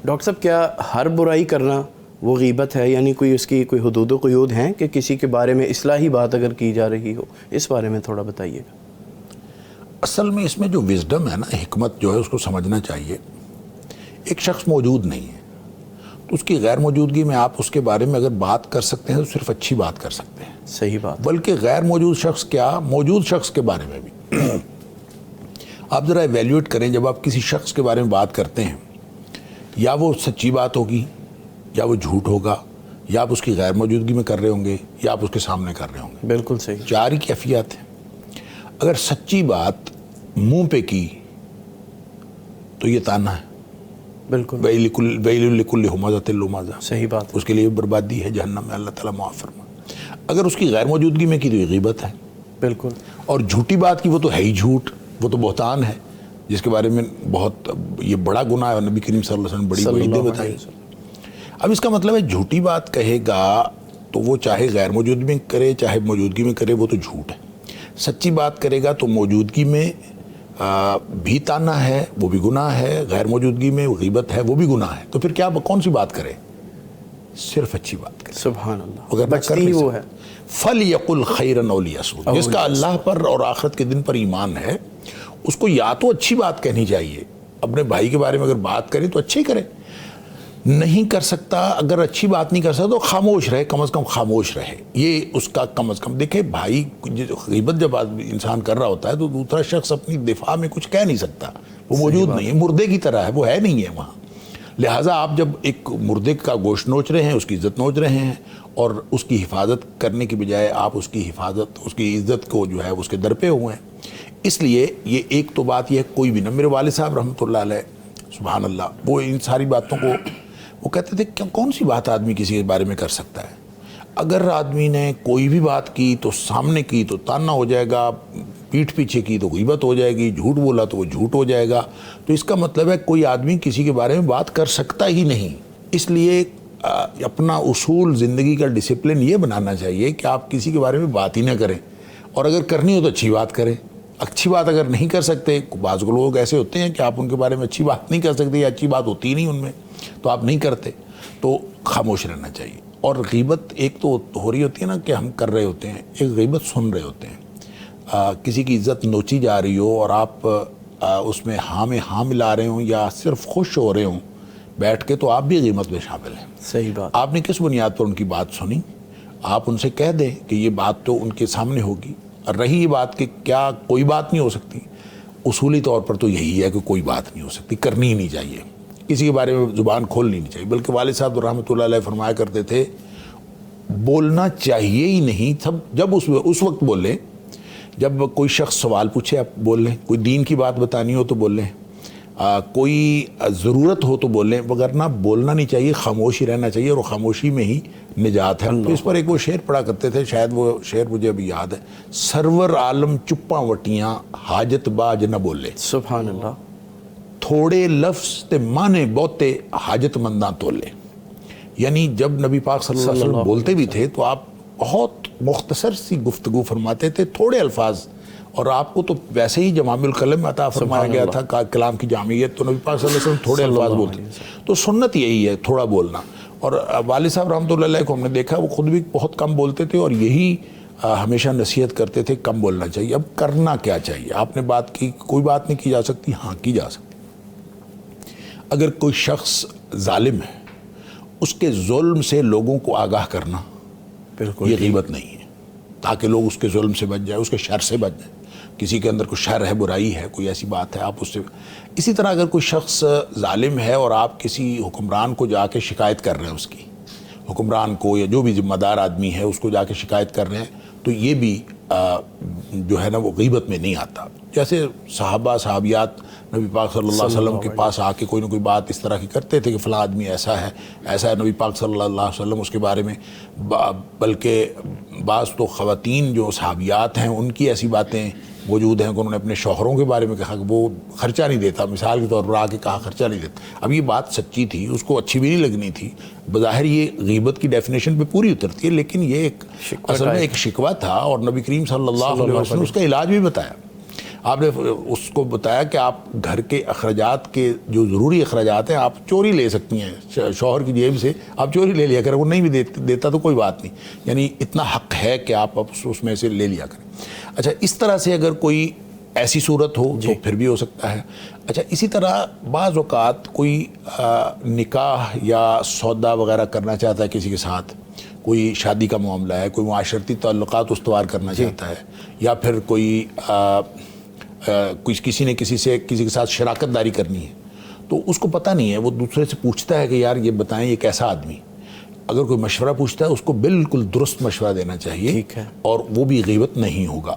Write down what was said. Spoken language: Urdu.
ڈاکٹر صاحب کیا ہر برائی کرنا وہ غیبت ہے؟ یعنی کوئی اس کی کوئی حدود و قیود ہیں کہ کسی کے بارے میں اصلاحی بات اگر کی جا رہی ہو؟ اس بارے میں تھوڑا بتائیے گا۔ اصل میں اس میں جو وزڈم ہے نا، حکمت جو ہے، اس کو سمجھنا چاہیے۔ ایک شخص موجود نہیں ہے تو اس کی غیر موجودگی میں آپ اس کے بارے میں اگر بات کر سکتے ہیں تو صرف اچھی بات کر سکتے ہیں۔ صحیح بات۔ بلکہ غیر موجود شخص کیا، موجود شخص کے بارے میں بھی آپ ذرا ایویلیویٹ کریں۔ جب آپ کسی شخص کے بارے میں بات کرتے ہیں، یا وہ سچی بات ہوگی یا وہ جھوٹ ہوگا، یا آپ اس کی غیر موجودگی میں کر رہے ہوں گے یا آپ اس کے سامنے کر رہے ہوں گے۔ بالکل صحیح۔ چار ہی کیفیات ہیں۔ اگر سچی بات منہ پہ کی تو یہ تانا ہے، بالکل ویل لکل ہمزۃ لمزہ، صحیح بات۔ اس کے لیے بربادی ہے جہنم میں، اللہ تعالیٰ معاف فرمائے۔ اگر اس کی غیر موجودگی میں کی تو یہ غیبت ہے۔ بالکل۔ اور جھوٹی بات کی وہ تو ہے ہی جھوٹ، وہ تو بہتان ہے، جس کے بارے میں بہت یہ بڑا گناہ ہے، نبی کریم صلی اللہ علیہ وسلم بڑی وعیدیں بتائی۔ اب اس کا مطلب ہے جھوٹی بات کہے گا تو وہ چاہے غیر موجودگی میں کرے چاہے موجودگی میں کرے، وہ تو جھوٹ ہے۔ سچی بات کرے گا تو موجودگی میں بھی تانا ہے، وہ بھی گناہ ہے، غیر موجودگی میں غیبت ہے، وہ بھی گناہ ہے۔ تو پھر کیا کون سی بات کرے؟ صرف اچھی بات کرے۔ سبحان اللہ۔ اگر بچتی وہ ہے۔ فَلْيَقُلْ خَيْرًا أَوْ لِيَصْمُتْ، جس کا اللہ پر اور آخرت کے دن پر ایمان ہے، اس کو یا تو اچھی بات کہنی چاہیے، اپنے بھائی کے بارے میں اگر بات کرے تو اچھی کرے، نہیں کر سکتا، اگر اچھی بات نہیں کر سکتا تو خاموش رہے، کم از کم خاموش رہے، یہ اس کا کم از کم۔ دیکھیں بھائی، غیبت جب انسان کر رہا ہوتا ہے تو دوسرا شخص اپنی دفاع میں کچھ کہہ نہیں سکتا، وہ موجود نہیں ہے، مردے کی طرح ہے، وہ ہے نہیں ہے وہاں۔ لہٰذا آپ جب ایک مردے کا گوشت نوچ رہے ہیں، اس کی عزت نوچ رہے ہیں، اور اس کی حفاظت کرنے کی بجائے آپ اس کی حفاظت، اس کی عزت کو جو ہے اس کے در پہ ہوئے ہیں۔ اس لیے یہ ایک تو بات یہ ہے، کوئی بھی نہ، میرے والد صاحب رحمۃ اللہ علیہ سبحان اللہ، وہ ان ساری باتوں کو وہ کہتے تھے کہ کون سی بات آدمی کسی کے بارے میں کر سکتا ہے؟ اگر آدمی نے کوئی بھی بات کی تو سامنے کی تو تانا ہو جائے گا، پیٹھ پیچھے کی تو غیبت ہو جائے گی، جھوٹ بولا تو وہ جھوٹ ہو جائے گا۔ تو اس کا مطلب ہے کوئی آدمی کسی کے بارے میں بات کر سکتا ہی نہیں۔ اس لیے اپنا اصول، زندگی کا ڈسپلن یہ بنانا چاہیے کہ آپ کسی کے بارے میں بات ہی نہ کریں، اور اگر کرنی ہو تو اچھی بات کریں۔ اچھی بات اگر نہیں کر سکتے، بعض لوگ ایسے ہوتے ہیں کہ آپ ان کے بارے میں اچھی بات نہیں کر سکتے یا اچھی بات ہوتی نہیں ان میں، تو آپ نہیں کرتے، تو خاموش رہنا چاہیے۔ اور غیبت ایک تو ہو رہی ہوتی ہے نا کہ ہم کر رہے ہوتے ہیں، ایک غیبت سن رہے ہوتے ہیں۔ کسی کی عزت نوچی جا رہی ہو اور آپ اس میں ہاں میں ہاں ملا رہے ہوں یا صرف خوش ہو رہے ہوں بیٹھ کے، تو آپ بھی غیبت میں شامل ہیں۔ صحیح بات۔ آپ نے کس بنیاد پر ان کی بات سنی؟ آپ ان سے کہہ دیں کہ یہ بات تو ان کے سامنے ہوگی، اور رہی یہ بات کہ کیا کوئی بات نہیں ہو سکتی، اصولی طور پر تو یہی ہے کہ کوئی بات نہیں ہو سکتی، کرنی ہی نہیں چاہیے، کسی کے بارے میں زبان کھولنی نہیں چاہیے۔ بلکہ والد صاحب رحمۃ اللہ علیہ فرمایا کرتے تھے بولنا چاہیے ہی نہیں، سب جب اس وقت بولیں جب کوئی شخص سوال پوچھے آپ بول لیں، کوئی دین کی بات بتانی ہو تو بول لیں، کوئی ضرورت ہو تو بول لیں، وگرنہ بولنا نہیں چاہیے، خاموش ہی رہنا چاہیے، اور خاموشی میں ہی نجات ہے۔ تو اس پر ایک وہ شعر پڑھا کرتے تھے، شاید وہ شعر مجھے ابھی یاد ہے، سرور عالم چپاں وٹیاں حاجت باج نہ بولے، سبحان اللہ۔ تھوڑے لفظ تے مانے بہتے حاجت منداں تولے۔ یعنی جب نبی پاک صلی اللہ علیہ وسلم بولتے بھی تھے تو آپ بہت مختصر سی گفتگو فرماتے تھے، تھوڑے الفاظ، اور آپ کو تو ویسے ہی جوامع الکلم عطا فرمایا گیا تھا، کلام کی جامعیت، تو نبی پاک صلی اللہ علیہ وسلم تھوڑے الفاظ بولتے، تو سنت یہی ہے تھوڑا بولنا۔ اور والد صاحب رحمۃ اللہ علیہ کو ہم نے دیکھا وہ خود بھی بہت کم بولتے تھے، اور یہی ہمیشہ نصیحت کرتے تھے کم بولنا چاہیے۔ اب کرنا کیا چاہیے؟ آپ نے بات کی، کوئی بات نہیں کی جا سکتی، ہاں کی جا سکتی۔ اگر کوئی شخص ظالم ہے، اس کے ظلم سے لوگوں کو آگاہ کرنا، بالکل یہ غیبت نہیں ہے، تاکہ لوگ اس کے ظلم سے بچ جائیں، اس کے شر سے بچ جائیں۔ کسی کے اندر کوئی شر ہے، برائی ہے، کوئی ایسی بات ہے، آپ اس سے۔ اسی طرح اگر کوئی شخص ظالم ہے اور آپ کسی حکمران کو جا کے شکایت کر رہے ہیں، اس کی حکمران کو یا جو بھی ذمہ دار آدمی ہے اس کو جا کے شکایت کر رہے ہیں، تو یہ بھی جو ہے نا وہ غیبت میں نہیں آتا۔ جیسے صحابہ صحابیات نبی پاک صلی اللہ علیہ وسلم کے پاس آ کے کوئی نہ کوئی بات اس طرح کی کرتے تھے کہ فلاں آدمی ایسا ہے ایسا ہے، نبی پاک صلی اللہ علیہ وسلم اس کے بارے میں، بلکہ بعض تو خواتین جو صحابیات ہیں ان کی ایسی باتیں موجود ہیں کہ انہوں نے اپنے شوہروں کے بارے میں کہا کہ وہ خرچہ نہیں دیتا، مثال کے طور پر آ کے کہا خرچہ نہیں دیتا۔ اب یہ بات سچی تھی، اس کو اچھی بھی نہیں لگنی تھی، بظاہر یہ غیبت کی ڈیفینیشن پہ پوری اترتی ہے، لیکن یہ ایک اصل میں ایک شکوہ تھا، اور نبی کریم صلی اللہ علیہ وسلم نے اس کا علاج بھی بتایا۔ آپ نے اس کو بتایا کہ آپ گھر کے اخراجات کے جو ضروری اخراجات ہیں آپ چوری لے سکتی ہیں شوہر کی جیب سے، آپ چوری لے لیا کریں، وہ نہیں بھی دیتا تو کوئی بات نہیں، یعنی اتنا حق ہے کہ آپ اس میں سے لے لیا کریں. اچھا اس طرح سے اگر کوئی ایسی صورت ہو تو پھر بھی ہو سکتا ہے. اچھا اسی طرح بعض اوقات کوئی نکاح یا سودا وغیرہ کرنا چاہتا ہے کسی کے ساتھ، کوئی شادی کا معاملہ ہے، کوئی معاشرتی تعلقات استوار کرنا چاہتا ہے، یا پھر کوئی کسی نے کسی کے ساتھ شراکت داری کرنی ہے، تو اس کو پتہ نہیں ہے، وہ دوسرے سے پوچھتا ہے کہ یار یہ بتائیں یہ کیسا آدمی. اگر کوئی مشورہ پوچھتا ہے اس کو بالکل درست مشورہ دینا چاہیے، ٹھیک ہے، اور وہ بھی غیبت نہیں ہوگا.